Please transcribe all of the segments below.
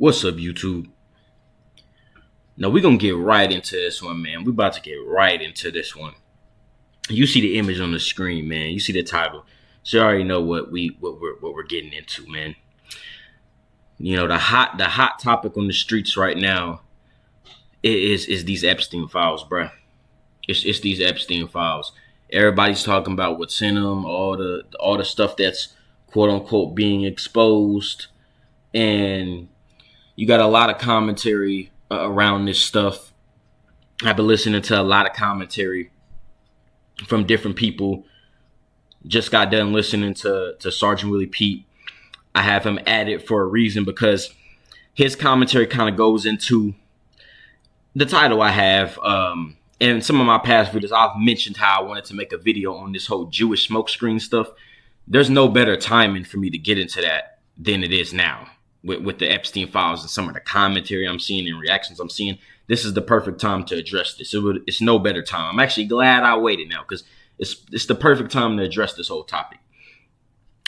What's up, YouTube? Now we're gonna get right into this one, man. We're about to get right into this one. You see the image on the screen, man. You see the title, so you already know what we're getting into, man. You know, the hot topic on the streets right now is these Epstein files, bruh. It's these Epstein files. Everybody's talking about what's in them, all the stuff that's quote unquote being exposed, and you got a lot of commentary around this stuff. I've been listening to a lot of commentary from different people. Just got done listening to Sergeant Willie Pete. I have him added for a reason because his commentary kind of goes into the title I have. And some of my past videos, I've mentioned how I wanted to make a video on this whole Jewish smokescreen stuff. There's no better timing for me to get into that than it is now. With the Epstein files and some of the commentary I'm seeing and reactions I'm seeing, this is the perfect time to address this. It's no better time. I'm actually glad I waited now because it's the perfect time to address this whole topic.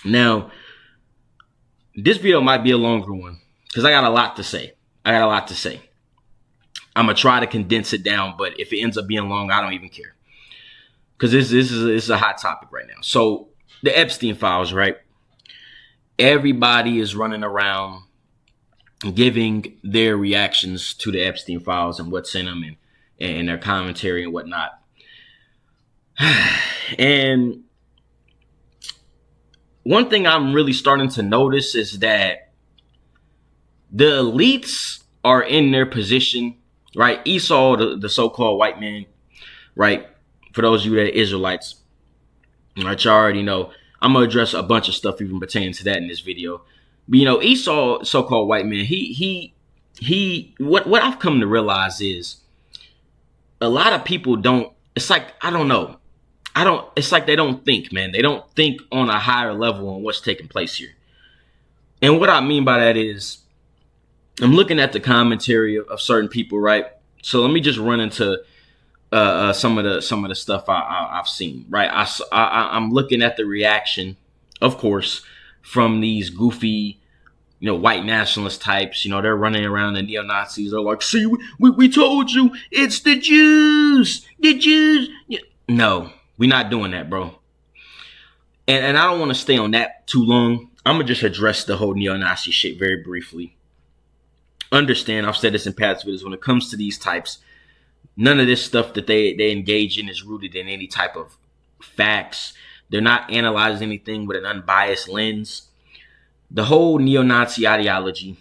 Now, this video might be a longer one because I got a lot to say. I'm going to try to condense it down, but if it ends up being long, I don't even care. Because this is a hot topic right now. So, the Epstein files, right? Everybody is running around giving their reactions to the Epstein files and what's in them and their commentary and whatnot. And one thing I'm really starting to notice is that the elites are in their position, right? Esau, the so-called white man, right? For those of you that are Israelites, right, you already know. I'm going to address a bunch of stuff even pertaining to that in this video. But, you know, Esau, so-called white man, what I've come to realize is a lot of people don't, it's like, I don't know. It's like they don't think, man. They don't think on a higher level on what's taking place here. And what I mean by that is I'm looking at the commentary of certain people, right? So let me just run into some of the stuff I've seen, right? I'm looking at the reaction, of course, from these goofy, you know, white nationalist types. You know, they're running around, the neo-Nazis. They're like, see, we told you, it's the Jews, No, we're not doing that, bro. And I don't want to stay on that too long. I'm going to just address the whole neo-Nazi shit very briefly. Understand, I've said this in past videos, when it comes to these types, none of this stuff that they engage in is rooted in any type of facts. They're not analyzing anything with an unbiased lens. The whole neo-Nazi ideology,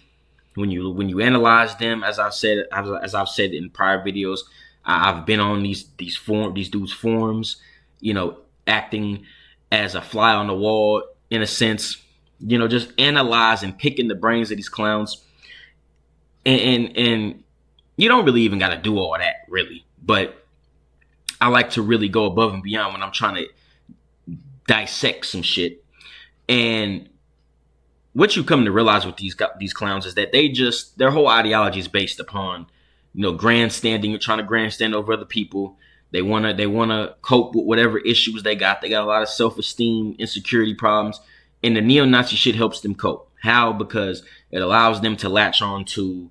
when you analyze them, as I've said in prior videos, I've been on these dudes' forums, you know, acting as a fly on the wall in a sense, you know, just analyzing, picking the brains of these clowns, and you don't really even got to do all that, really. But I like to really go above and beyond when I'm trying to dissect some shit. And what you come to realize with these clowns is that their whole ideology is based upon, you know, grandstanding, trying to grandstand over other people. They wanna cope with whatever issues they got. They got a lot of self-esteem, insecurity problems, and the neo-Nazi shit helps them cope. How? Because it allows them to latch on to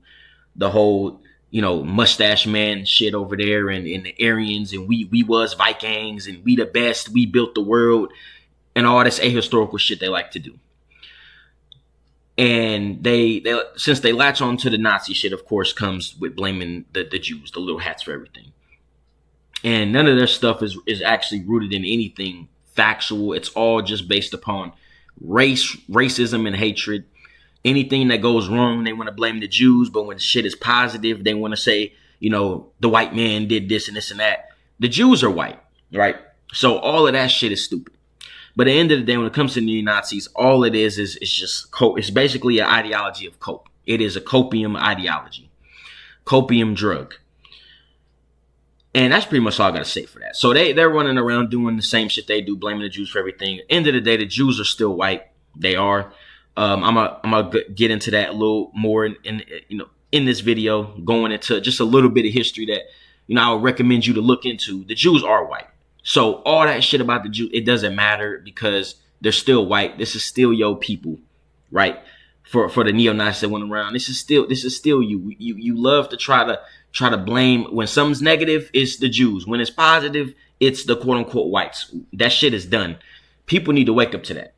the whole, you know, mustache man shit over there and the Aryans and we was Vikings and we the best, we built the world and all this ahistorical shit they like to do. And they since they latch on to the Nazi shit, of course, comes with blaming the Jews, the little hats, for everything. And none of their stuff is actually rooted in anything factual. It's all just based upon racism and hatred. Anything that goes wrong, they want to blame the Jews. But when shit is positive, they want to say, you know, the white man did this and this and that. The Jews are white, right? So all of that shit is stupid. But at the end of the day, when it comes to neo-Nazis, all it is just cope. It's basically an ideology of cope. It is a copium ideology, copium drug. And that's pretty much all I got to say for that. So they're running around doing the same shit they do, blaming the Jews for everything. At the end of the day, the Jews are still white. They are. I'm gonna get into that a little more in this video, going into just a little bit of history that, you know, I would recommend you to look into. The Jews are white. So all that shit about the Jews, it doesn't matter because they're still white. This is still your people, right? for the neo-Nazis that went around. This is still you. You love to try to blame when something's negative, it's the Jews. When it's positive, it's the quote unquote whites. That shit is done. People need to wake up to that.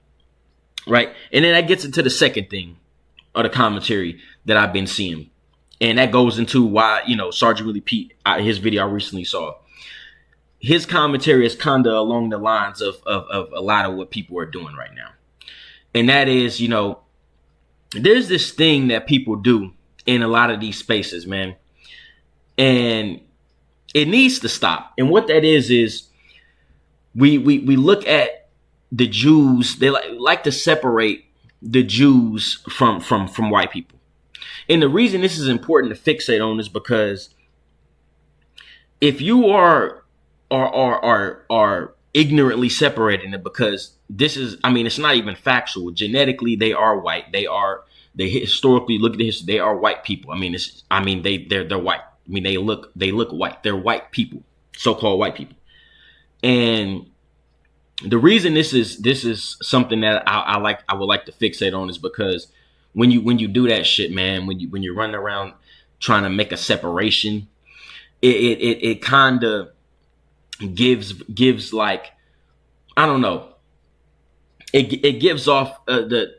Right? And then that gets into the second thing of the commentary that I've been seeing. And that goes into why, Sergeant Willie Pete, his video I recently saw. His commentary is kind of along the lines of a lot of what people are doing right now. And that is, there's this thing that people do in a lot of these spaces, man. And it needs to stop. And what that is we look at the Jews. They like to separate the Jews from white people. And the reason this is important to fixate on is because if you are ignorantly separating it, because this is, it's not even factual. Genetically, they are white. They historically look at the history. They are white people. They're white. They look white. They're white people, so-called white people. And the reason this is something that I would like to fixate on is because when you do that shit, man, when you're running around trying to make a separation, it kind of gives like, I don't know. It gives off the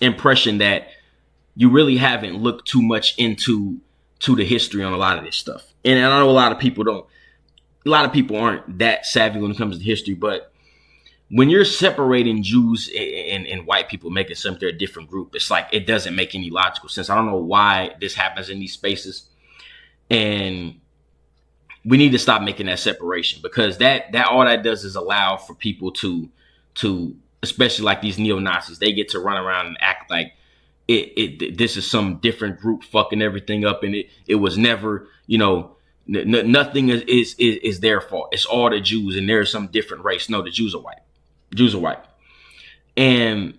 impression that you really haven't looked too much into the history on a lot of this stuff. And I know a lot of people aren't that savvy when it comes to history, but when you're separating Jews and white people, making something they're a different group, it's like it doesn't make any logical sense. I don't know why this happens in these spaces. And we need to stop making that separation, because that all that does is allow for people to especially like these neo-Nazis, they get to run around and act like this is some different group fucking everything up, and it was never, nothing is their fault. It's all the Jews, and there's some different race. No, the Jews are white. Jews are white. And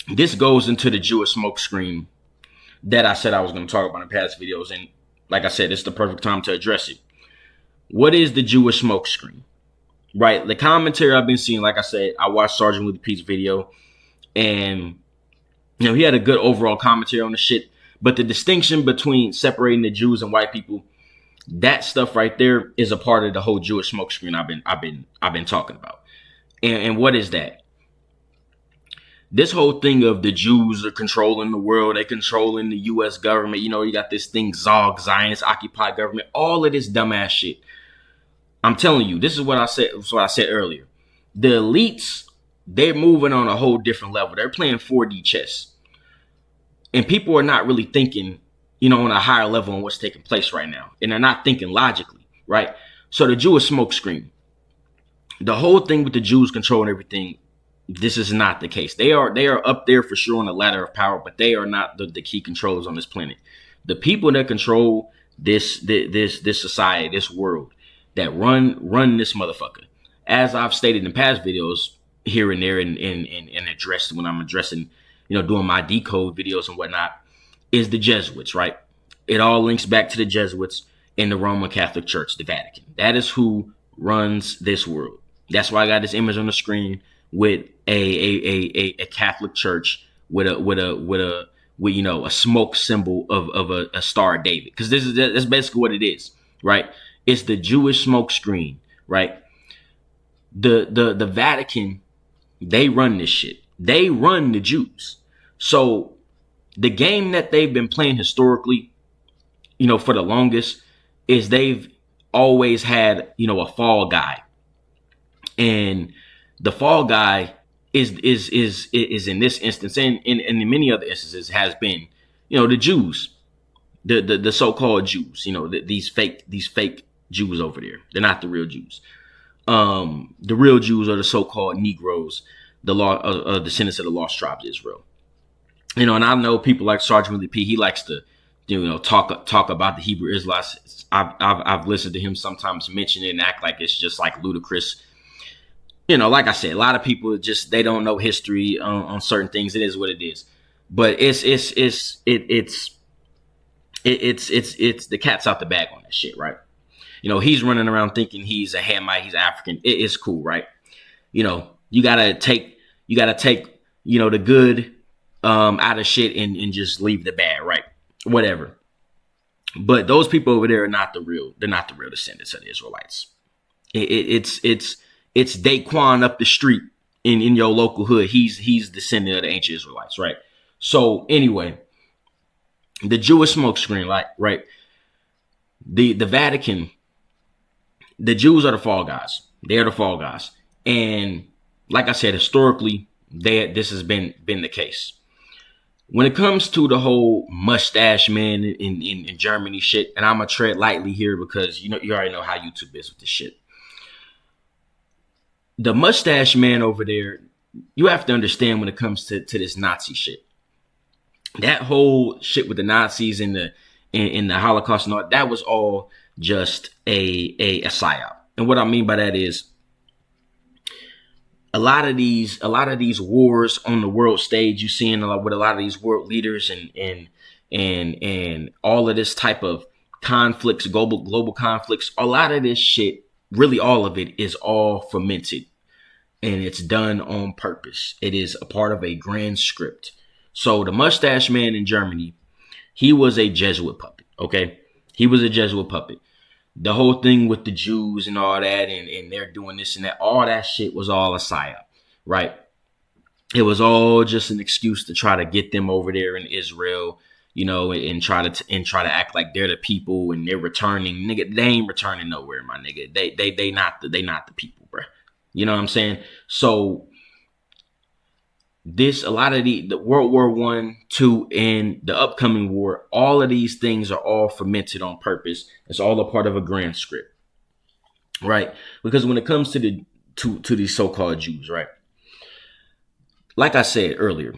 this goes into the Jewish smokescreen that I said I was going to talk about in past videos. And like I said, it's the perfect time to address it. What is the Jewish smokescreen? Right? The commentary I've been seeing, like I said, I watched Sergeant Willie Pete's video, and he had a good overall commentary on the shit. But the distinction between separating the Jews and white people, that stuff right there is a part of the whole Jewish smokescreen I've been talking about. And what is that? This whole thing of the Jews are controlling the world, they controlling the U.S. government. You got this thing, Zog, Zionist, occupied government, all of this dumbass shit. I'm telling you, this is what I said. What I said earlier. The elites, they're moving on a whole different level. They're playing 4D chess. And people are not really thinking, on a higher level on what's taking place right now. And they're not thinking logically, right? So the Jewish smokescreen, the whole thing with the Jews controlling everything, this is not the case. They are up there for sure on the ladder of power, but they are not the key controllers on this planet. The people that control this society, this world, that run this motherfucker, as I've stated in past videos here and there and addressed when I'm addressing, doing my decode videos and whatnot, is the Jesuits, right? It all links back to the Jesuits in the Roman Catholic Church, the Vatican. That is who runs this world. That's why I got this image on the screen with a Catholic church with a smoke symbol of a Star of David, because that's basically what it is, right? It's the Jewish smoke screen, right? The Vatican, they run this shit. They run the Jews. So the game that they've been playing historically, for the longest, is they've always had, a fall guy. And the fall guy is in this instance, and in many other instances, has been, the Jews, the so-called Jews, these fake Jews over there. They're not the real Jews. The real Jews are the so-called Negroes, the descendants of the lost tribes of Israel. And I know people like Sergeant Willie P. He likes to, talk about the Hebrew Israelites. I've listened to him sometimes mention it and act like it's just like ludicrous. Like I said, a lot of people they don't know history on certain things. It is what it is. But it's the cat's out the bag on that shit, right? He's running around thinking he's a Hamite, he's African. It's cool, right? You gotta take the good out of shit and just leave the bad, right? Whatever. But those people over there are not the real. They're not the real descendants of the Israelites. It's Daquan up the street in your local hood. He's descendant of the ancient Israelites, right? So anyway, the Jewish smokescreen, like, right? The Vatican, the Jews are the fall guys. They're the fall guys, and like I said, historically, this has been the case. When it comes to the whole mustache man in Germany shit, and I'm gonna tread lightly here because you already know how YouTube is with this shit. The mustache man over there, you have to understand when it comes to this Nazi shit. That whole shit with the Nazis and the Holocaust and all that was all just a psyop. And what I mean by that is a lot of these wars on the world stage, you seeing with a lot of these world leaders and all of this type of conflicts, global conflicts. A lot of this shit, really all of it, is all fermented, and it's done on purpose. It is a part of a grand script. So the mustache man in Germany, he was a Jesuit puppet. Okay, he was a Jesuit puppet. The whole thing with the Jews and all that, and they're doing this and that, all that shit was all a psyop, right? It was all just an excuse to try to get them over there in Israel, and try to act like they're the people and they're returning. Nigga, they ain't returning nowhere, my nigga. They not the people, bro. You know what I'm saying? So a lot of the World War I, II, and the upcoming war, all of these things are all fermented on purpose. It's all a part of a grand script, right? Because when it comes to these so-called Jews, right? Like I said earlier,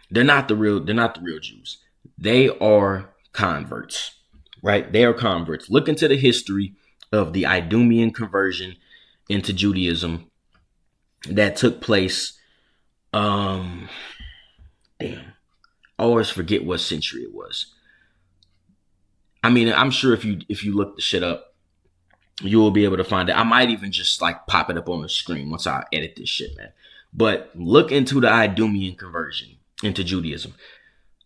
they're not the real Jews. They are converts, right? They are converts. Look into the history of the Idumean conversion into Judaism that took place. Damn. I always forget what century it was. I mean, I'm sure if you look the shit up, you will be able to find it. I might even just like pop it up on the screen once I edit this shit, man. But look into the Idumean conversion into Judaism.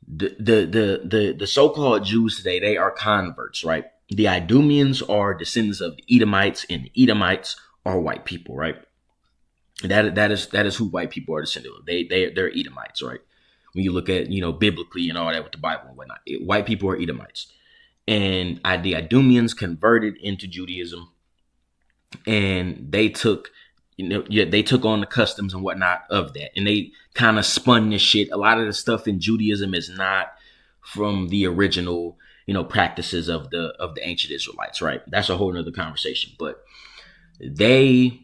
The so-called Jews today, they are converts, right? The Idumeans are descendants of the Edomites, and the Edomites are white people, right? That is who white people are descended of. They're Edomites, right? When you look at biblically and all that with the Bible and whatnot, white people are Edomites, and the Idumeans converted into Judaism, and they took on the customs and whatnot of that, and they kind of spun this shit. A lot of the stuff in Judaism is not from the original practices of the ancient Israelites, right? That's a whole nother conversation, but they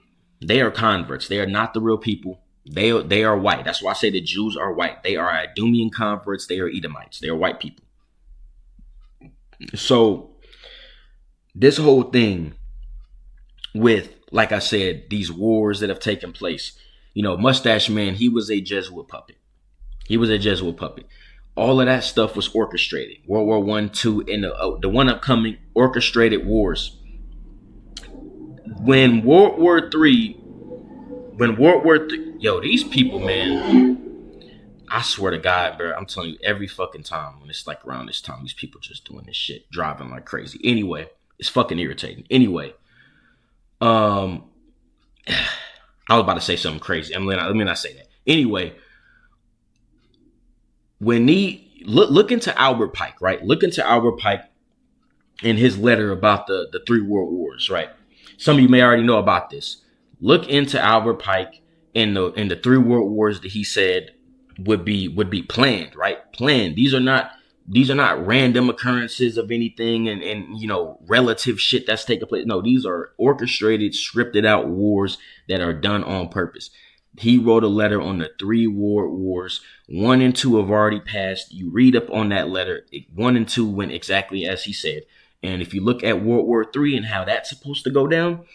are converts. They are not the real people. They are white. That's why I say the Jews are white. They are Idumean converts. They are Edomites. They are white people. So this whole thing with, like I said, these wars that have taken place, Mustache Man, he was a Jesuit puppet. All of that stuff was orchestrated. World War I, II, and the one upcoming orchestrated wars. When World War III, these people, man, I swear to God, bro, I'm telling you, every fucking time when it's like around this time, these people just doing this shit, driving like crazy. Anyway, it's fucking irritating. Anyway, I was about to say something crazy. Let me not say that. Anyway, when look into Albert Pike, right? Look into Albert Pike in his letter about the three world wars, right? Some of you may already know about this. Look into Albert Pike in the three world wars that he said would be planned, right? Planned. These are not random occurrences of anything and relative shit that's taking place. No, these are orchestrated, scripted out wars that are done on purpose. He wrote a letter on the three world wars. 1 and 2 have already passed. You read up on that letter. 1 and 2 went exactly as he said. And if you look at World War III and how that's supposed to go down,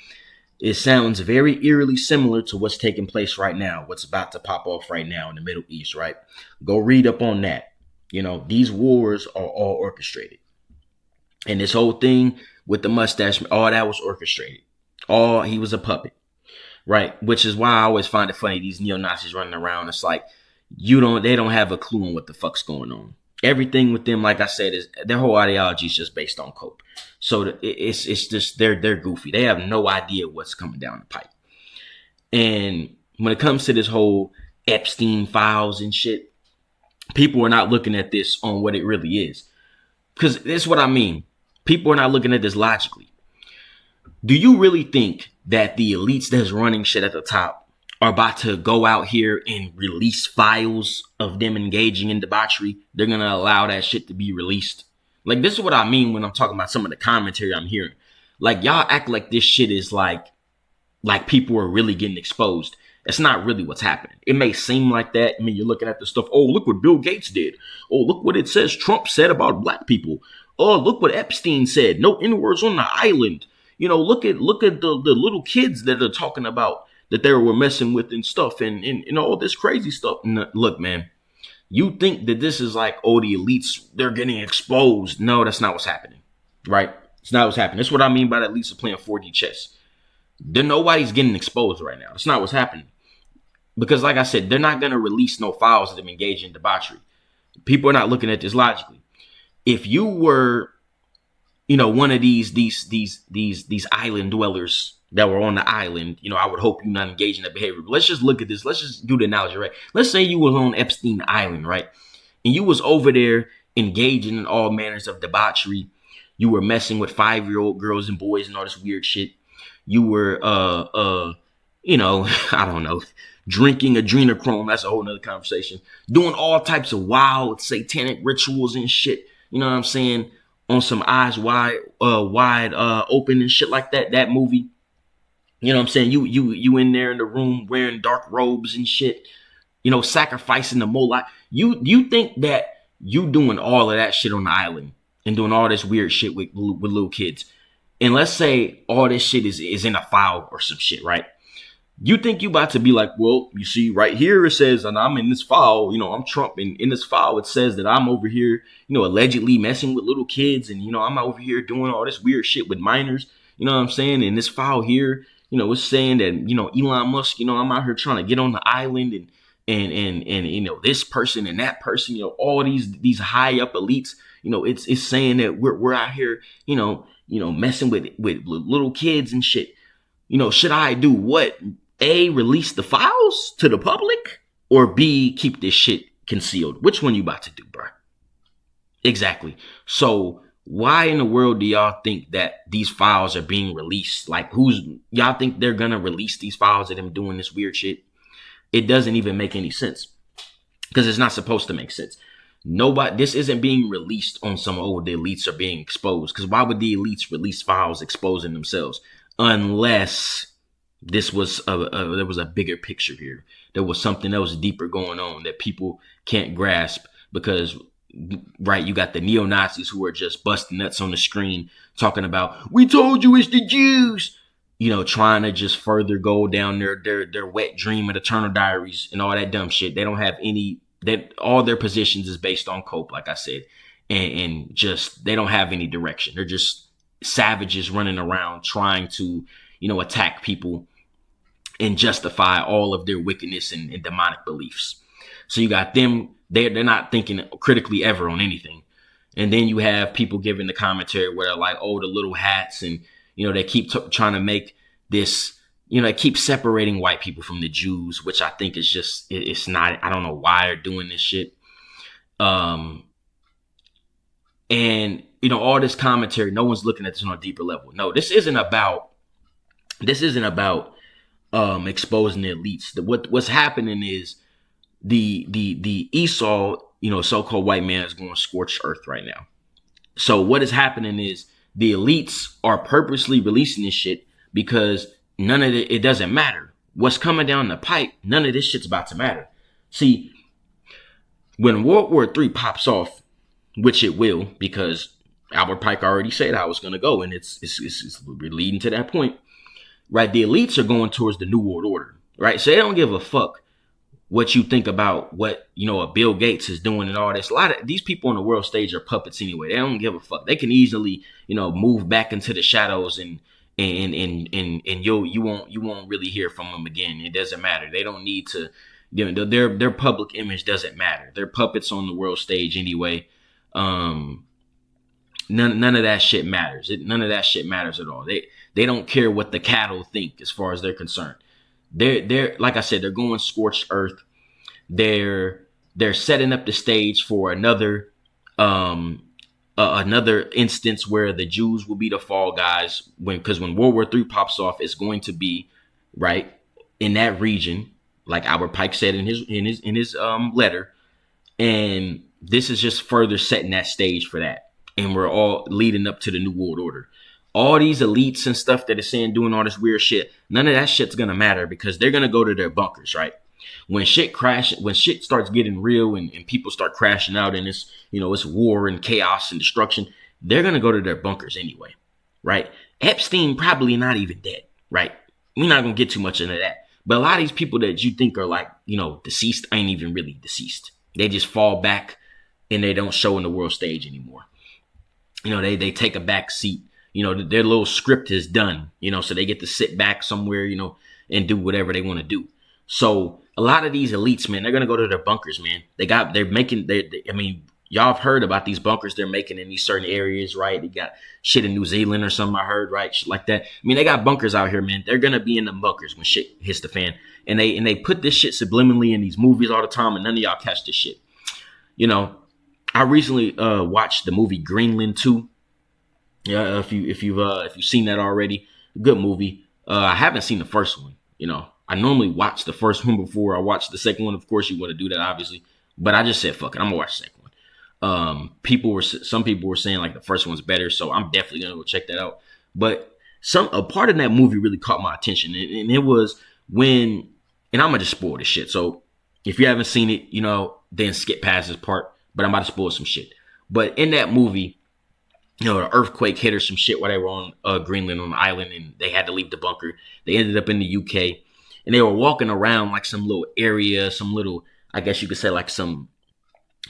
it sounds very eerily similar to what's taking place right now, what's about to pop off right now in the Middle East, right? Go read up on that. These wars are all orchestrated. And this whole thing with the mustache, all that was orchestrated. He was a puppet. right? Which is why I always find it funny, these neo-Nazis running around. It's like they don't have a clue on what the fuck's going on. Everything with them, like I said, is their whole ideology is just based on cope. So it's just they're goofy. They have no idea what's coming down the pipe. And when it comes to this whole Epstein files and shit, people are not looking at this on what it really is. Because this is what I mean. People are not looking at this logically. Do you really think that the elites that's running shit at the top are about to go out here and release files of them engaging in debauchery? They're going to allow that shit to be released? Like, this is what I mean when I'm talking about some of the commentary I'm hearing. Like, y'all act like this shit is like people are really getting exposed. It's not really what's happening. It may seem like that. I mean, you're looking at the stuff. Oh, look what Bill Gates did. Oh, look what it says Trump said about black people. Oh, look what Epstein said. No N-words on the island. You know, look at the little kids that are talking about that they were messing with and stuff and all this crazy stuff. No, look, man, you think that this is like, oh, the elites, they're getting exposed. No, that's not what's happening, right? It's not what's happening. That's what I mean by the elites are playing 4D chess. Nobody's getting exposed right now. That's not what's happening. Because like I said, they're not going to release no files of them engaging in debauchery. People are not looking at this logically. If you were, you know, one of these island dwellers that were on the island, you know, I would hope you're not engaging in that behavior. But let's just look at this. Let's just do the analogy, right? Let's say you was on Epstein Island, right? And you was over there engaging in all manners of debauchery. You were messing with 5-year-old girls and boys and all this weird shit. You were, you know, I don't know, drinking adrenochrome. That's a whole nother conversation. Doing all types of wild satanic rituals and shit. You know what I'm saying? On some eyes wide open and shit like that. That movie. You know what I'm saying? You in there in the room wearing dark robes and shit. You know, sacrificing the Moloch. You think that you doing all of that shit on the island and doing all this weird shit with little kids. And let's say all this shit is in a file or some shit, right? You think you about to be like, well, you see right here, it says, and I'm in this file, you know, I'm Trump. And in this file, it says that I'm over here, you know, allegedly messing with little kids. And, you know, I'm over here doing all this weird shit with minors. You know what I'm saying? And this file here, you know, it's saying that, you know, Elon Musk, you know, I'm out here trying to get on the island and you know, this person and that person, you know, all these high up elites, you know, it's saying that we're out here, you know, messing with little kids and shit. You know, should I do what? A, release the files to the public, or B, keep this shit concealed? Which one you about to do, bro? Exactly. So why in the world do y'all think that these files are being released? Like, y'all think they're gonna release these files of them doing this weird shit? It doesn't even make any sense because it's not supposed to make sense. This isn't being released on some, oh, the elites are being exposed. Because why would the elites release files exposing themselves? Unless this was there was a bigger picture here. There was something else deeper going on that people can't grasp because, right, you got the neo-Nazis who are just busting nuts on the screen talking about, we told you it's the Jews, you know, trying to just further go down their wet dream of eternal diaries and all that dumb shit. They don't have all their positions is based on cope, like I said, and just they don't have any direction. They're just savages running around trying to, you know, attack people and justify all of their wickedness and demonic beliefs. So you got them, they're not thinking critically ever on anything. And then you have people giving the commentary where they're like, oh, the little hats, and, you know, they keep trying to make this, you know, they keep separating white people from the Jews, which I think is just, it's not, I don't know why they're doing this shit. And, you know, all this commentary, no one's looking at this on a deeper level. No, this isn't about exposing the elites. What's happening is the Esau, you know, so-called white man is going scorched earth right now. So what is happening is the elites are purposely releasing this shit because none of it doesn't matter. What's coming down the pipe, none of this shit's about to matter. See, when World War III pops off, which it will, because Albert Pike already said how it's going to go, and it's leading to that point. Right, the elites are going towards the New World Order, right? So they don't give a fuck what you think about what, you know, a Bill Gates is doing and all this. A lot of these people on the world stage are puppets anyway. They don't give a fuck. They can easily, you know, move back into the shadows and and you won't really hear from them again. It doesn't matter. They don't need to. Their public image doesn't matter. They're puppets on the world stage anyway. Um, none of that shit matters. None of that shit matters at all. They don't care what the cattle think as far as they're concerned. They're like I said, they're going scorched earth. They're setting up the stage for another instance where the Jews will be the fall guys because when World War III pops off, it's going to be right in that region, like Albert Pike said in his letter, and this is just further setting that stage for that, and we're all leading up to the New World Order. All these elites and stuff that are saying doing all this weird shit, none of that shit's gonna matter because they're gonna go to their bunkers, right? When shit starts getting real and people start crashing out and it's war and chaos and destruction, they're gonna go to their bunkers anyway, right? Epstein probably not even dead, right? We're not gonna get too much into that. But a lot of these people that you think are like, deceased ain't even really deceased. They just fall back and they don't show in the world stage anymore. They take a back seat. Their little script is done, so they get to sit back somewhere, and do whatever they want to do. So a lot of these elites, man, they're going to go to their bunkers, man. Y'all have heard about these bunkers they're making in these certain areas, right? They got shit in New Zealand or something, I heard, right? Shit like that. They got bunkers out here, man. They're going to be in the bunkers when shit hits the fan. And they put this shit subliminally in these movies all the time, and none of y'all catch this shit. I recently watched the movie Greenland 2. Yeah, if you've seen that already, good movie. I haven't seen the first one. I normally watch the first one before I watch the second one. Of course, you want to do that, obviously. But I just said, fuck it, I'm gonna watch the second one. Some people were saying like the first one's better, so I'm definitely gonna go check that out. But a part of that movie really caught my attention, and it was when, and I'm gonna just spoil this shit. So if you haven't seen it, then skip past this part. But I'm about to spoil some shit. But in that movie, an earthquake hit or some shit while they were on Greenland on the island, and they had to leave the bunker. They ended up in the UK, and they were walking around like some little area, some little, I guess you could say like some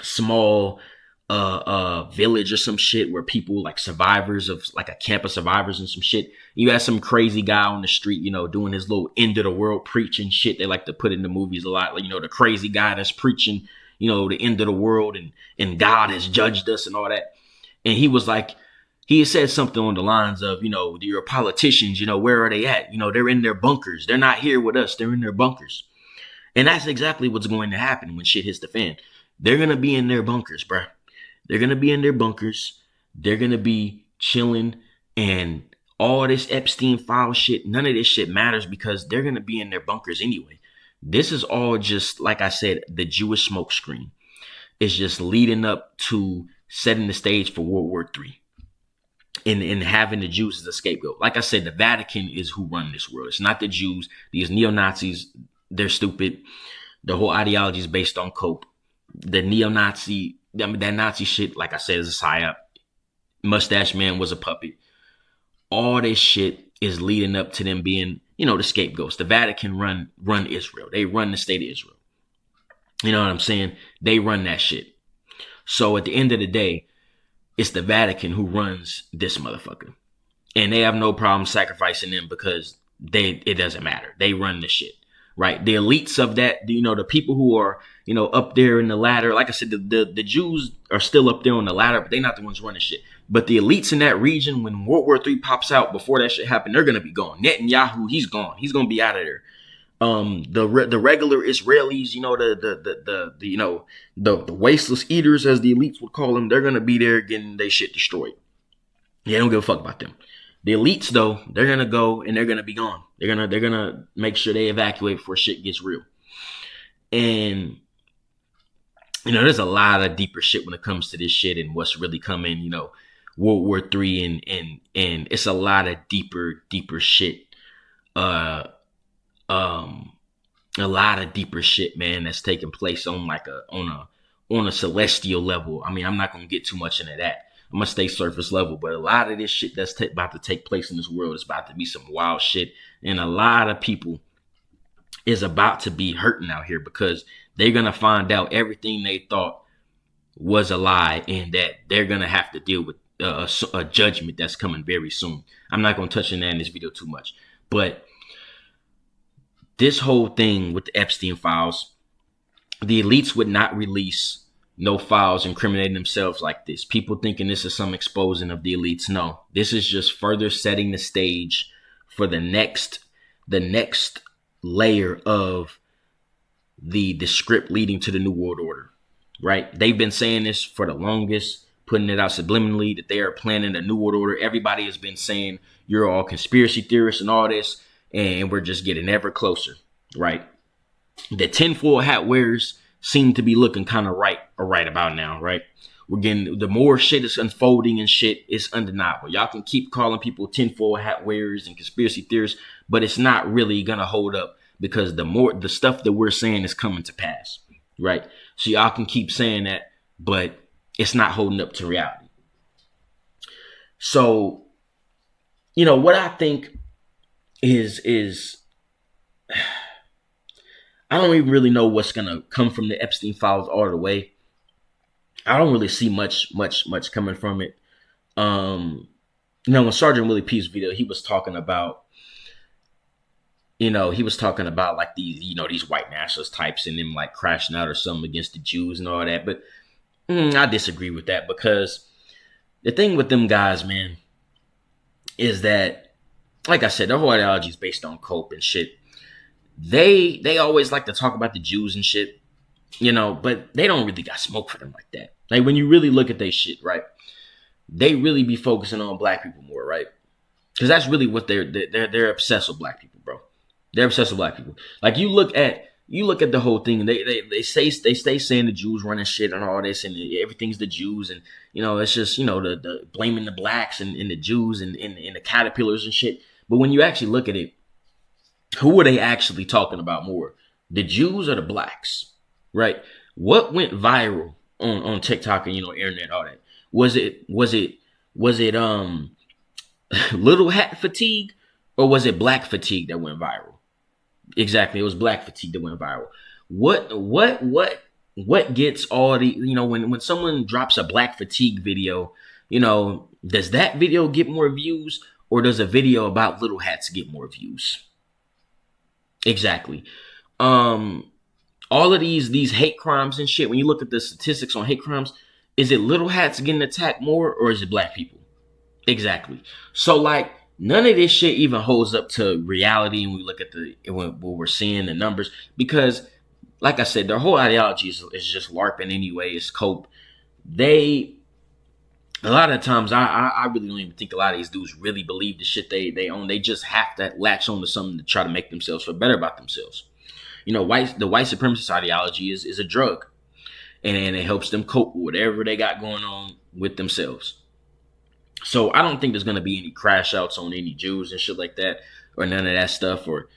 small village or some shit where people like survivors of like a camp of survivors and some shit. You had some crazy guy on the street, doing his little end of the world preaching shit. They like to put in the movies a lot, like, the crazy guy that's preaching, the end of the world and God has judged us and all that. And he was like, he had said something on the lines of, your politicians, where are they at? They're in their bunkers. They're not here with us. They're in their bunkers. And that's exactly what's going to happen when shit hits the fan. They're going to be in their bunkers, bruh. They're going to be in their bunkers. They're going to be chilling, and all this Epstein file shit, none of this shit matters because they're going to be in their bunkers anyway. This is all just, like I said, the Jewish smokescreen. It's just leading up to setting the stage for World War III. And having the Jews as a scapegoat. Like I said, the Vatican is who run this world. It's not the Jews. These neo-Nazis, they're stupid. The whole ideology is based on cope. The neo-Nazi, that Nazi shit, like I said, is a psyop. Mustache Man was a puppet. All this shit is leading up to them being, the scapegoats. The Vatican run Israel. They run the state of Israel. You know what I'm saying? They run that shit. So at the end of the day, it's the Vatican who runs this motherfucker. And they have no problem sacrificing them because it doesn't matter. They run the shit, right? The elites of that, the people who are, up there in the ladder. Like I said, the Jews are still up there on the ladder, but they're not the ones running shit. But the elites in that region, when World War III pops out, before that shit happened, they're going to be gone. Netanyahu, he's gone. He's going to be out of there. The regular Israelis, the wasteless eaters, as the elites would call them, they're going to be there getting their shit destroyed. They don't give a fuck about them. The elites, though, they're going to go and they're going to be gone. They're going to make sure they evacuate before shit gets real. And, there's a lot of deeper shit when it comes to this shit and what's really coming, World War III and it's a lot of deeper shit. A lot of deeper shit, man, that's taking place on like on a celestial level. I'm not gonna get too much into that. I'm gonna stay surface level, but a lot of this shit that's about to take place in this world is about to be some wild shit, and a lot of people is about to be hurting out here because they're gonna find out everything they thought was a lie, and that they're gonna have to deal with a judgment that's coming very soon. I'm not going to touch on that in this video too much, but this whole thing with the Epstein files, the elites would not release no files incriminating themselves like this. People thinking this is some exposing of the elites. No, this is just further setting the stage for the next layer of the script leading to the New World Order, right? They've been saying this for the longest, putting it out subliminally that they are planning a New World Order. Everybody has been saying you're all conspiracy theorists and all this, and we're just getting ever closer, right? The tinfoil hat wearers seem to be looking kind of right about now, right? We're getting, the more shit is unfolding and shit, it's undeniable. Y'all can keep calling people tinfoil hat wearers and conspiracy theorists, but it's not really gonna hold up because the stuff that we're saying is coming to pass, right? So y'all can keep saying that, but it's not holding up to reality. So, you know, what I think is I don't even really know what's gonna come from the Epstein files all the way. I don't really see much coming from it. You know, when Sergeant Willie P's video, he was talking about like these white nationalist types and them like crashing out or something against the Jews and all that. But I disagree with that, because the thing with them guys, man, is that, like I said, their whole ideology is based on cope and shit. They always like to talk about the Jews and shit, you know, but they don't really got smoke for them like that. Like, when you really look at their shit, right, they really be focusing on black people more, right? Because that's really what they're obsessed with black people, bro. They're obsessed with black people. Like, you look at the whole thing, and they stay saying the Jews running shit and all this, and everything's the Jews, and you know, it's just, you know, the blaming the blacks and the Jews and the caterpillars and shit. But when you actually look at it, who are they actually talking about more? The Jews or the blacks? Right? What went viral on TikTok and, you know, internet, all that? Was it little hat fatigue, or was it black fatigue that went viral? Exactly, it was black fatigue that went viral. What gets all the, you know, when someone drops a black fatigue video, you know, does that video get more views, or does a video about little hats get more views? Exactly. All of these hate crimes and shit, when you look at the statistics on hate crimes, is it little hats getting attacked more, or is it black people? Exactly. So, like, none of this shit even holds up to reality when we look at what we're seeing, the numbers, because, like I said, their whole ideology is just LARPing anyway. It's cope. A lot of times, I really don't even think a lot of these dudes really believe the shit they own. They just have to latch on to something to try to make themselves feel better about themselves. You know, the white supremacist ideology is a drug, and it helps them cope with whatever they got going on with themselves. So I don't think there's gonna be any crash outs on any Jews and shit like that, or none of that stuff, or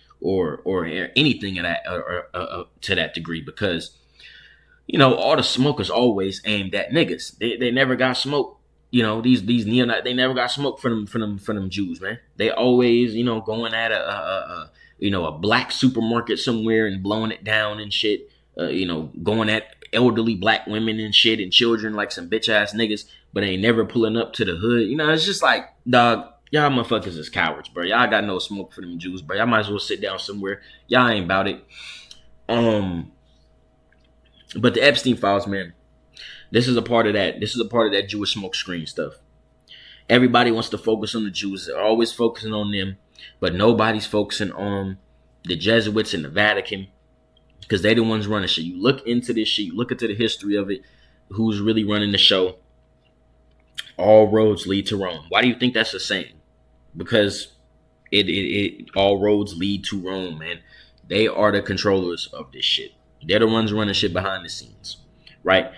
anything of that, or to that degree, because, you know, all the smoke is always aimed at niggas. They never got smoke. You know, these neo-Nazis, they never got smoke for them Jews, man. They always, you know, going at a black supermarket somewhere and blowing it down and shit. You know, going at elderly black women and shit and children like some bitch ass niggas, but ain't never pulling up to the hood. You know, it's just like, dog, y'all motherfuckers is cowards, bro. Y'all got no smoke for them Jews, bro. Y'all might as well sit down somewhere. Y'all ain't about it. But the Epstein files, man, this is a part of that. This is a part of that Jewish smoke screen stuff. Everybody wants to focus on the Jews. They're always focusing on them, but nobody's focusing on the Jesuits and the Vatican, because they're the ones running shit. You look into this shit, you look into the history of it, who's really running the show. All roads lead to Rome. Why do you think that's a saying? Because it all roads lead to Rome, man. They are the controllers of this shit. They're the ones running shit behind the scenes, right?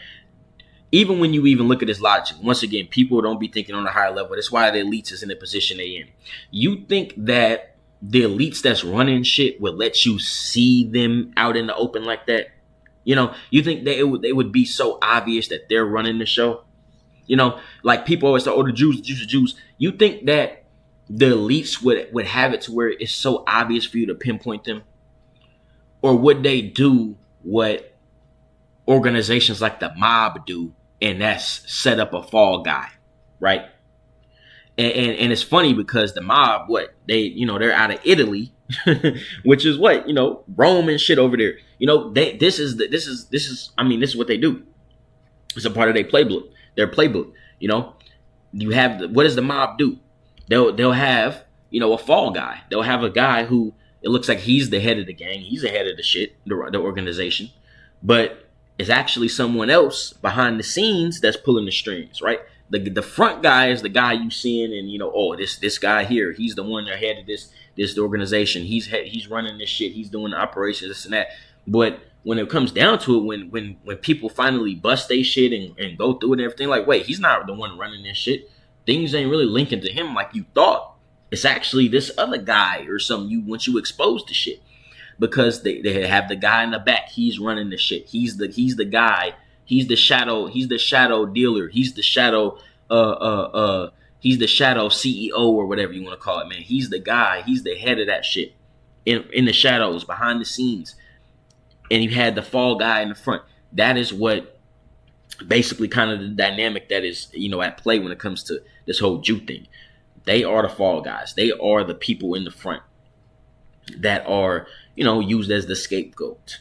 Even when you even look at this logic, once again, people don't be thinking on a higher level. That's why the elites is in the position they in. You think that the elites that's running shit would let you see them out in the open like that? You know, you think that they would be so obvious that they're running the show? You know, like people always say, oh, the Jews, the Jews, the Jews. You think that the elites would have it to where it's so obvious for you to pinpoint them? Or would they do what organizations like the mob do, and that's set up a fall guy, right? And it's funny because the mob, what they, they're out of Italy, which is what, Rome and shit over there. I mean, this is what they do. It's a part of their playbook. You know, you have what does the mob do? They'll have a fall guy. They'll have a guy who it looks like he's the head of the gang. He's the head of the shit, the organization, but it's actually someone else behind the scenes that's pulling the strings, right? The front guy is the guy you seeing, and this guy here, he's the one that head of this organization. He's running this shit. He's doing the operations, this and that. But when it comes down to it, when people finally bust they shit and go through it and everything, like, wait, he's not the one running this shit. Things ain't really linking to him like you thought. It's actually this other guy or something. Once you expose to shit, because they have the guy in the back. He's running the shit. He's the guy. He's the shadow dealer. He's the shadow he's the shadow CEO or whatever you want to call it, man. He's the guy. He's the head of that shit in the shadows, behind the scenes. And you had the fall guy in the front. That is what basically kind of the dynamic that is, at play when it comes to this whole Jew thing. They are the fall guys. They are the people in the front that are, used as the scapegoat.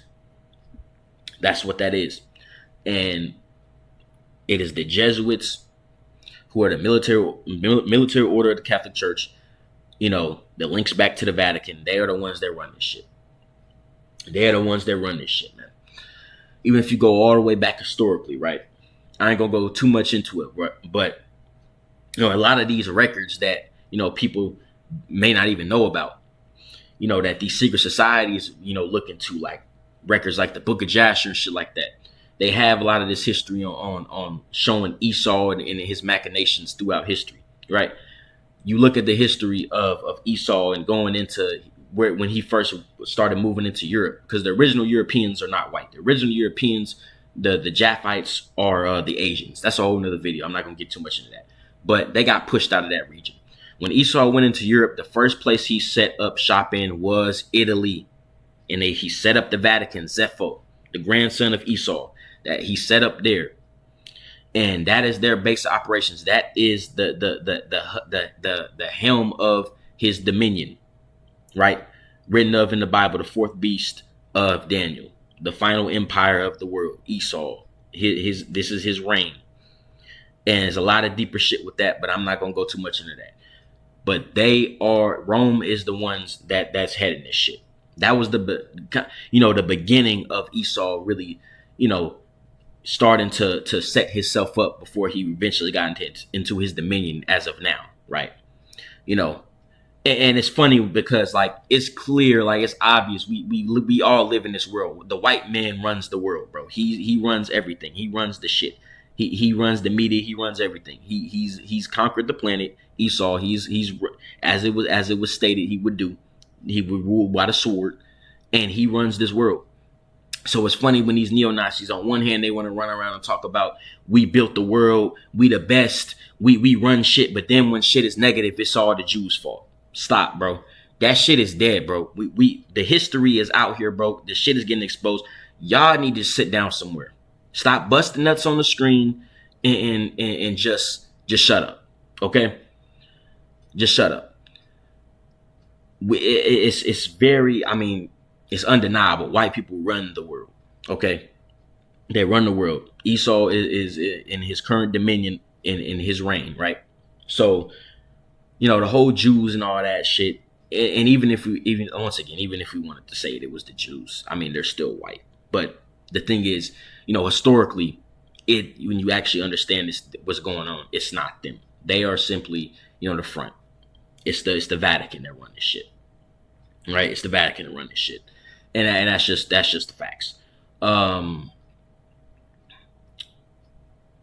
That's what that is. And it is the Jesuits, who are the military order of the Catholic Church, that links back to the Vatican. They are the ones that run this shit. They are the ones that run this shit, man. Even if you go all the way back historically, right? I ain't gonna go too much into it, but a lot of these records that people may not even know about, that these secret societies look into, like records like the Book of Jasher and shit like that. They have a lot of this history on showing Esau and his machinations throughout history, right? You look at the history of Esau and going into when he first started moving into Europe, because the original Europeans are not white. The original Europeans, the Japhites, are the Asians. That's a whole nother video. I'm not going to get too much into that. But they got pushed out of that region. When Esau went into Europe, the first place he set up shop in was Italy. And he set up the Vatican, Zepho, the grandson of Esau, that he set up there. And that is their base of operations. That is the helm of his dominion, right? Written of in the Bible, the fourth beast of Daniel, the final empire of the world, Esau. This is his reign. And there's a lot of deeper shit with that, but I'm not going to go too much into that. But Rome is the ones that's heading this shit. That was the beginning of Esau really, starting to set himself up before he eventually got into his dominion as of now, right? And it's funny because, like, it's clear, like, it's obvious. We all live in this world. The white man runs the world, bro. He runs everything. He runs the shit. He runs the media. He runs everything. He's conquered the planet. Esau. He's as it was stated he would do. He would rule by the sword, and he runs this world. So it's funny when these neo-Nazis, on one hand, they want to run around and talk about, we built the world, we the best, we run shit, but then when shit is negative, it's all the Jews' fault. Stop, bro. That shit is dead, bro. The history is out here, bro. The shit is getting exposed. Y'all need to sit down somewhere. Stop busting nuts on the screen and just shut up. Okay? Just shut up. It's very, it's undeniable. White people run the world. Okay? They run the world. Esau is in his current dominion in his reign, right? So, the whole Jews and all that shit. And even if we wanted to say it was the Jews, they're still white. But the thing is, historically, when you actually understand what's going on, it's not them. They are simply, the front. It's the Vatican that run this shit, right? It's the Vatican that run this shit, and that's just the facts. And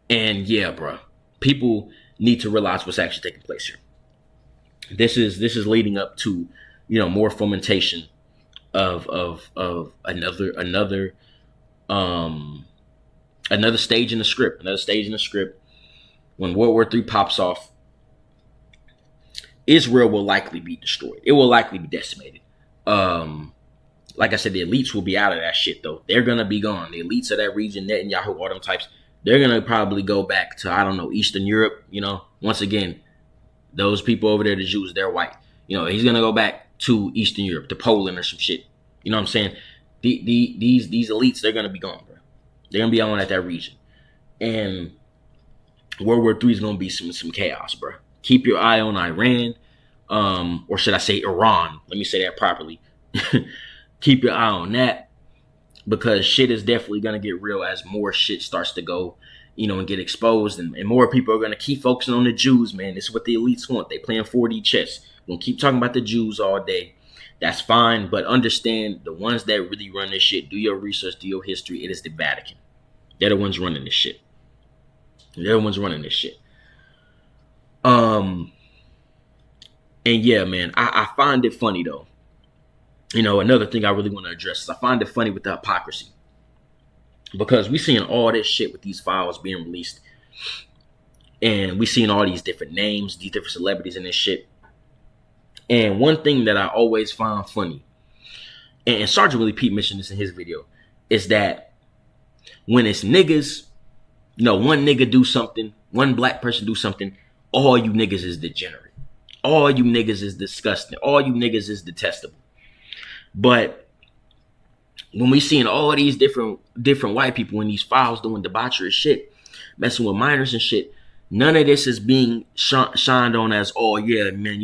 yeah, bro, people need to realize what's actually taking place here. This is leading up to, more fomentation of another stage in the script. When World War III pops off, Israel will likely be destroyed. It will likely be decimated. Like I said, the elites will be out of that shit, though. They're going to be gone. The elites of that region, Netanyahu, all them types, they're going to probably go back to, I don't know, Eastern Europe. Once again, Those people over there, the Jews, they're white. He's gonna go back to Eastern Europe, to Poland or some shit. You know what I'm saying? These elites, they're gonna be gone, bro. They're gonna be on at that region, and World War III is gonna be some chaos, bro. Keep your eye on Iran, or should I say Iran? Let me say that properly. Keep your eye on that, because shit is definitely gonna get real as more shit starts to go, and get exposed, and more people are gonna keep focusing on the Jews, man. This is what the elites want. They playing 4D chess. We're gonna keep talking about the Jews all day. That's fine, but understand the ones that really run this shit. Do your research, do your history. It is the Vatican. They're the ones running this shit. They're the ones running this shit. And yeah, man, I find it funny though. Another thing I really want to address is I find it funny with the hypocrisy, because we seeing all this shit with these files being released, and we seeing all these different names, these different celebrities in this shit. And one thing that I always find funny, and Sergeant Willie Pete mentioned this in his video, is that when it's niggas, one nigga do something, one black person do something, all you niggas is degenerate. All you niggas is disgusting. All you niggas is detestable. But when we seeing all these different white people in these files doing debaucherous shit, messing with minors and shit, none of this is being shined on as, oh yeah, man,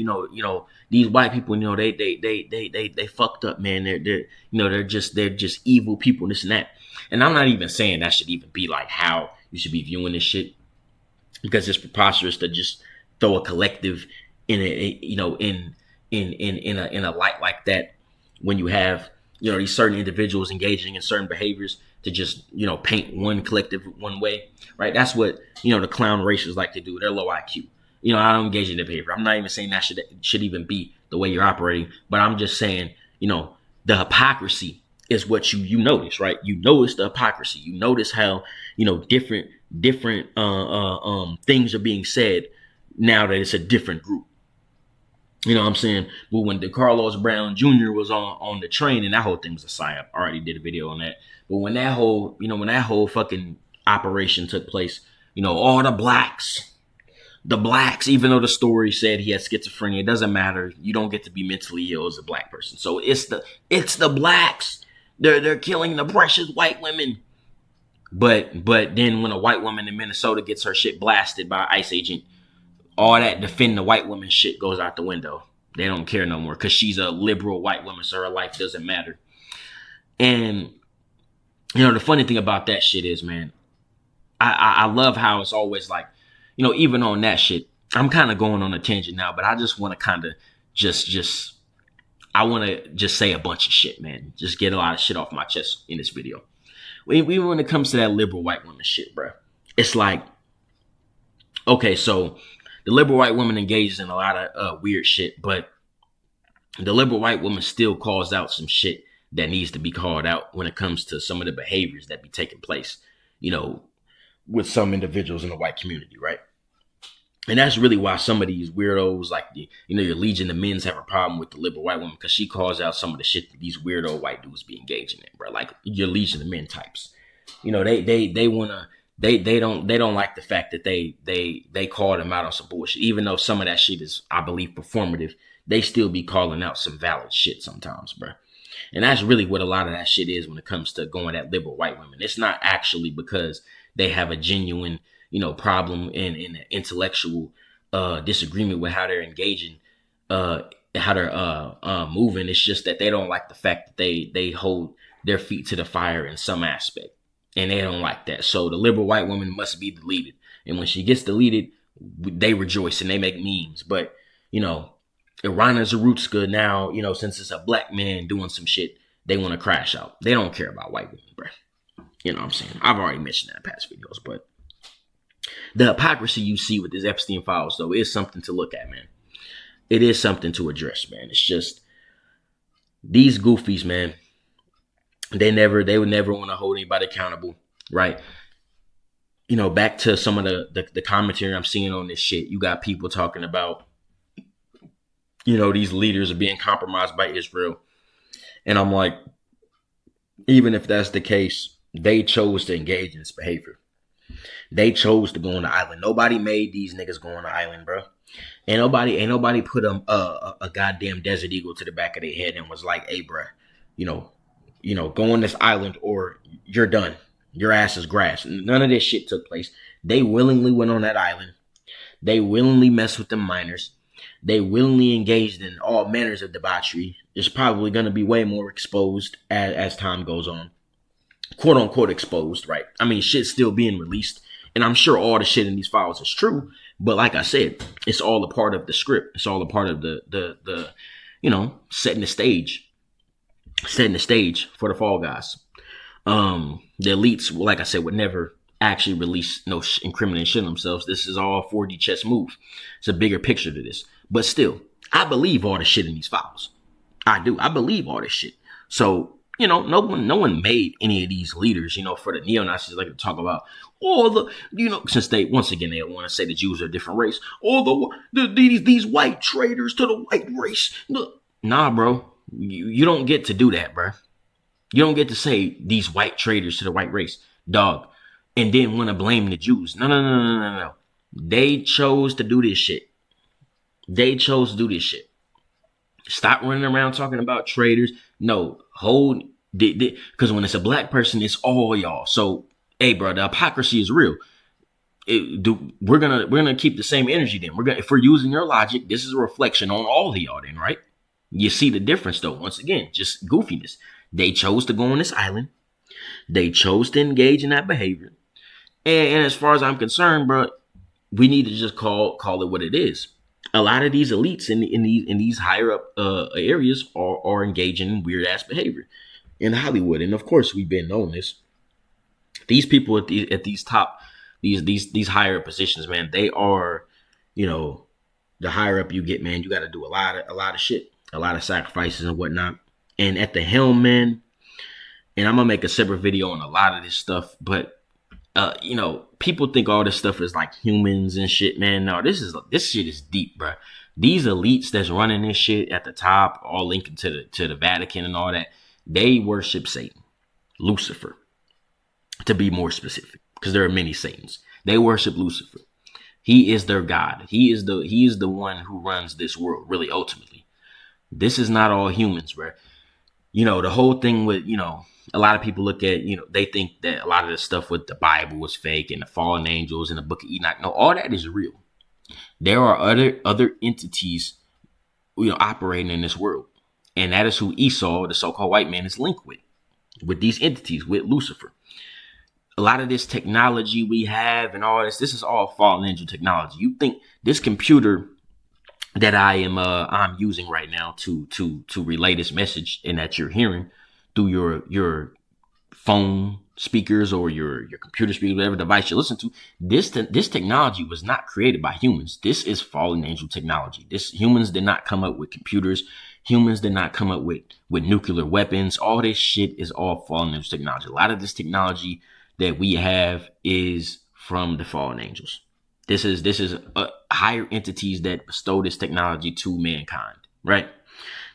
these white people, they fucked up, man. They're just evil people, this and that. And I'm not even saying that should even be like how you should be viewing this shit, because it's preposterous to just throw a collective in a light like that, when you have these certain individuals engaging in certain behaviors, to just paint one collective one way, right? That's what the clown racists like to do. They're low IQ. I don't engage in their behavior. I'm not even saying that should even be the way you're operating, but I'm just saying the hypocrisy is what you notice, right? You notice the hypocrisy. You notice how different things are being said now that it's a different group. You know what I'm saying? But when the Carlos Brown Jr. was on the train, and that whole thing was a psyop. I already did a video on that. But when that whole fucking operation took place, all the blacks, even though the story said he had schizophrenia, it doesn't matter. You don't get to be mentally ill as a black person. So it's the blacks. They're killing the precious white women. But then when a white woman in Minnesota gets her shit blasted by an ICE agent, all that defend the white woman shit goes out the window. They don't care no more, because she's a liberal white woman, so her life doesn't matter. And the funny thing about that shit is, man, I love how it's always like, even on that shit, I'm kind of going on a tangent now, but I just want to kind of I want to just say a bunch of shit, man. Just get a lot of shit off my chest in this video. Even when it comes to that liberal white woman shit, bro, it's like, okay, so the liberal white woman engages in a lot of weird shit, but the liberal white woman still calls out some shit that needs to be called out when it comes to some of the behaviors that be taking place, with some individuals in the white community, right? And that's really why some of these weirdos, like your Legion of Men's, have a problem with the liberal white woman, because she calls out some of the shit that these weirdo white dudes be engaging in, bro. Like your Legion of Men types, they don't like the fact that they call them out on some bullshit, even though some of that shit is, I believe, performative. They still be calling out some valid shit sometimes, bro. And that's really what a lot of that shit is when it comes to going at liberal white women. It's not actually because they have a genuine, problem and an intellectual disagreement with how they're engaging, how they're moving. It's just that they don't like the fact that they hold their feet to the fire in some aspect, and they don't like that. So the liberal white woman must be deleted, and when she gets deleted, they rejoice and they make memes. But Irana Zarutska now, since it's a black man doing some shit, they want to crash out. They don't care about white women, bro. You know what I'm saying? I've already mentioned that in past videos, but the hypocrisy you see with this Epstein files, though, is something to look at, man. It is something to address, man. It's just these goofies, man. They would never want to hold anybody accountable, right? Back to some of the commentary I'm seeing on this shit. You got people talking about, these leaders are being compromised by Israel. And I'm like, even if that's the case, they chose to engage in this behavior. They chose to go on the island. Nobody made these niggas go on the island, bro. Ain't nobody put a goddamn Desert Eagle to the back of their head and was like, "Hey, bruh, you know, go on this island or you're done. Your ass is grass." None of this shit took place. They willingly went on that island. They willingly messed with the miners. They willingly engaged in all manners of debauchery. It's probably going to be way more exposed as time goes on. Quote unquote exposed, right? I mean, shit's still being released. And I'm sure all the shit in these files is true. But like I said, it's all a part of the script. It's all a part of the setting the stage. Setting the stage for the Fall Guys. The elites, like I said, would never actually release no incriminating shit themselves. This is all 4D chess move. It's a bigger picture to this. But still, I believe all the shit in these files. I do. I believe all this shit. So, no one made any of these leaders, for the neo-Nazis like to talk about all the, since they want to say the Jews are a different race. All these white traitors to the white race. Nah, bro. You don't get to do that, bro. You don't get to say these white traitors to the white race, dog, and then want to blame the Jews. No. They chose to do this shit. Stop running around talking about traitors. No, because when it's a black person, it's all y'all. So, hey, bro, the hypocrisy is real. We're gonna keep the same energy then. If we're using your logic, this is a reflection on all of y'all then, right? You see the difference though. Once again, just goofiness. They chose to go on this island. They chose to engage in that behavior. And as far as I'm concerned, bro, we need to just call it what it is. A lot of these elites in these higher up areas are engaging in weird ass behavior in Hollywood, and of course we've been known this. These people at these top these higher positions, man, they are, the higher up you get, man, you got to do a lot of shit, a lot of sacrifices and whatnot. And at the helm, man, and I'm gonna make a separate video on a lot of this stuff, but people think all this stuff is like humans and shit, man. No, this shit is deep, bro. These elites that's running this shit at the top, all linked to the Vatican and all that, they worship Satan, Lucifer, to be more specific, because there are many Satans. They worship Lucifer. He is their god. He is the one who runs this world, really, ultimately. This is not all humans, bro. The whole thing with, a lot of people look at, they think that a lot of the stuff with the Bible was fake and the fallen angels and the book of Enoch. No, all that is real. There are other entities, operating in this world. And that is who Esau, the so-called white man, is linked with these entities, with Lucifer. A lot of this technology we have and all this is all fallen angel technology. You think this computer that I'm using right now to relay this message and that you're hearing through your phone speakers or your computer speakers, whatever device you listen to, this technology was not created by humans. This is fallen angel technology. Humans did not come up with computers. Humans did not come up with nuclear weapons. All this shit is all fallen angel technology. A lot of this technology that we have is from the fallen angels. This is higher entities that bestow this technology to mankind, right?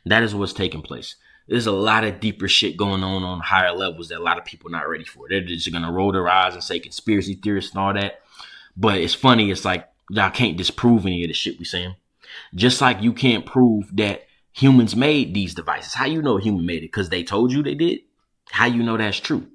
That is what's taking place. There's a lot of deeper shit going on higher levels that a lot of people are not ready for. They're just going to roll their eyes and say conspiracy theorists and all that. But it's funny. It's like y'all can't disprove any of the shit we saying. Just like you can't prove that humans made these devices. How you know a human made it? Because they told you they did? How you know that's true?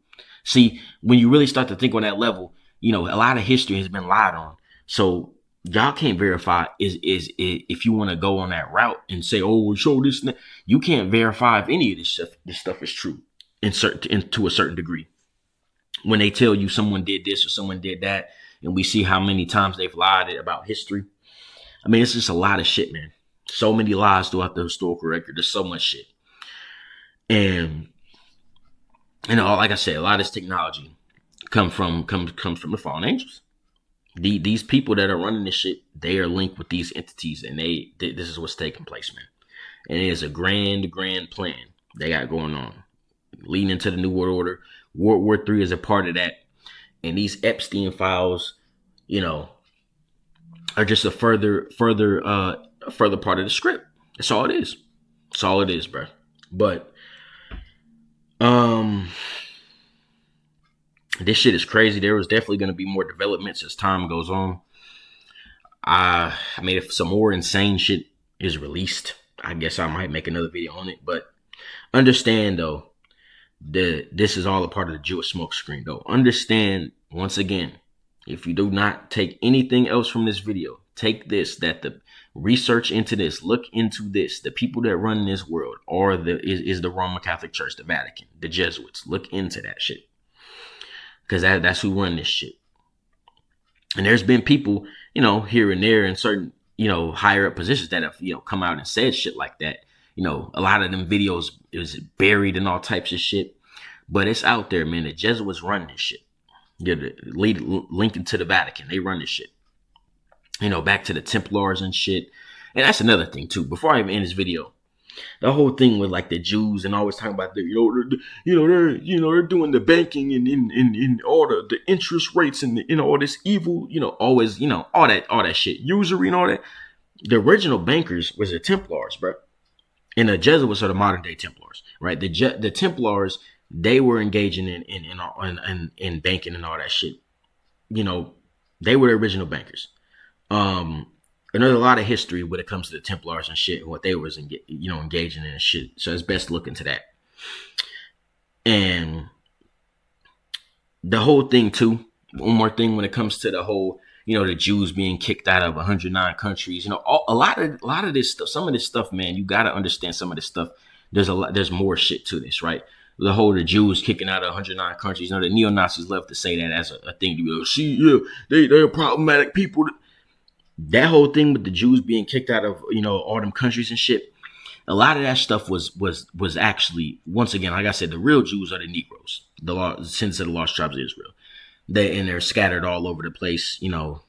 See, when you really start to think on that level, a lot of history has been lied on. So y'all can't verify is if you want to go on that route and say, oh, show this. You can't verify if any of this stuff is true to a certain degree. When they tell you someone did this or someone did that, and we see how many times they've lied about history. I mean, it's just a lot of shit, man. So many lies throughout the historical record. There's so much shit. And, like I said, a lot of this technology comes from the fallen angels. These people that are running this shit, they are linked with these entities, and this is what's taking place, man. And it is a grand plan they got going on, leading into the New World Order. World War III is a part of that, and these Epstein files, are just a further part of the script. That's all it is. That's all it is, bro. But this shit is crazy. There was definitely going to be more developments as time goes on. I mean, if some more insane shit is released, I guess I might make another video on it. But understand though, this is all a part of the Jewish smoke screen though. Understand once again, if you do not take anything else from this video, take this, that the research into this, look into this. The people that run this world are is the Roman Catholic Church, the Vatican, the Jesuits. Look into that shit. Because that's who run this shit. And there's been people, here and there in certain, higher up positions that have, come out and said shit like that. A lot of them videos is buried and all types of shit. But it's out there, man. The Jesuits run this shit. Linked to the Vatican. They run this shit. Back to the Templars and shit. And that's another thing, too. Before I even end this video, the whole thing with like the Jews and always talking about they're doing the banking and all the interest rates and all this evil, always, all that shit, usury and all that. The original bankers was the Templars, bro. And the Jesuits are the modern day Templars, right? The Templars, they were engaging in banking and all that shit. They were the original bankers. And there's a lot of history when it comes to the Templars and shit, and what they was, engaging in and shit. So it's best to look into that. And the whole thing too, one more thing when it comes to the whole, the Jews being kicked out of 109 countries, a lot of this stuff, some of this stuff, man, you got to understand some of this stuff. There's more shit to this, right? The Jews kicking out of 109 countries. The neo-Nazis love to say that as a thing to be like, see, yeah, they're problematic people. That whole thing with the Jews being kicked out of, all them countries and shit. A lot of that stuff was actually, once again, like I said, the real Jews are the Negroes, the descendants of the lost tribes of Israel. They're scattered all over the place. You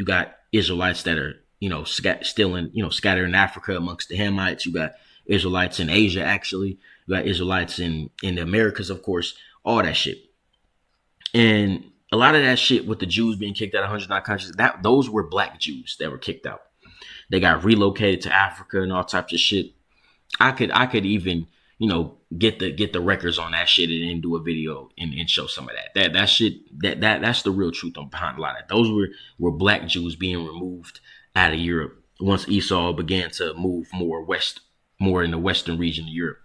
got Israelites that are, scattered in Africa amongst the Hamites. You got Israelites in Asia, actually. You got Israelites in the Americas, of course, all that shit. And a lot of that shit with the Jews being kicked out of 109 countries, those were black Jews that were kicked out. They got relocated to Africa and all types of shit. I could even, get the records on that shit and then do a video and show some of that. That shit, that's the real truth behind a lot of that. Those were black Jews being removed out of Europe once Esau began to move more in the western region of Europe.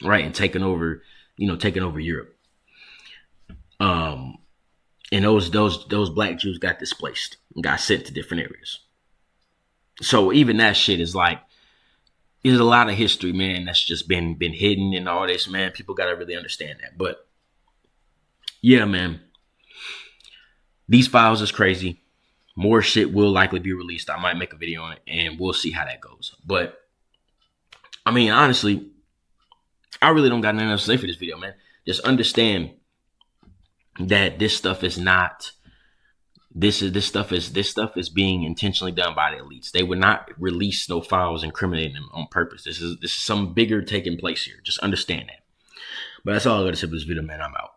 Right, and taking over Europe. And those black Jews got displaced and got sent to different areas. So even that shit is like, there's a lot of history, man, that's just been hidden and all this, man. People got to really understand that. But yeah, man, these files is crazy. More shit will likely be released. I might make a video on it and we'll see how that goes. But I mean, honestly, I really don't got nothing else to say for this video, man. Just understand that this stuff is not, this stuff is being intentionally done by the elites. They would not release no files incriminating them on purpose. This is some bigger taking place here. Just understand that. But that's all I got to say for this video, man. I'm out.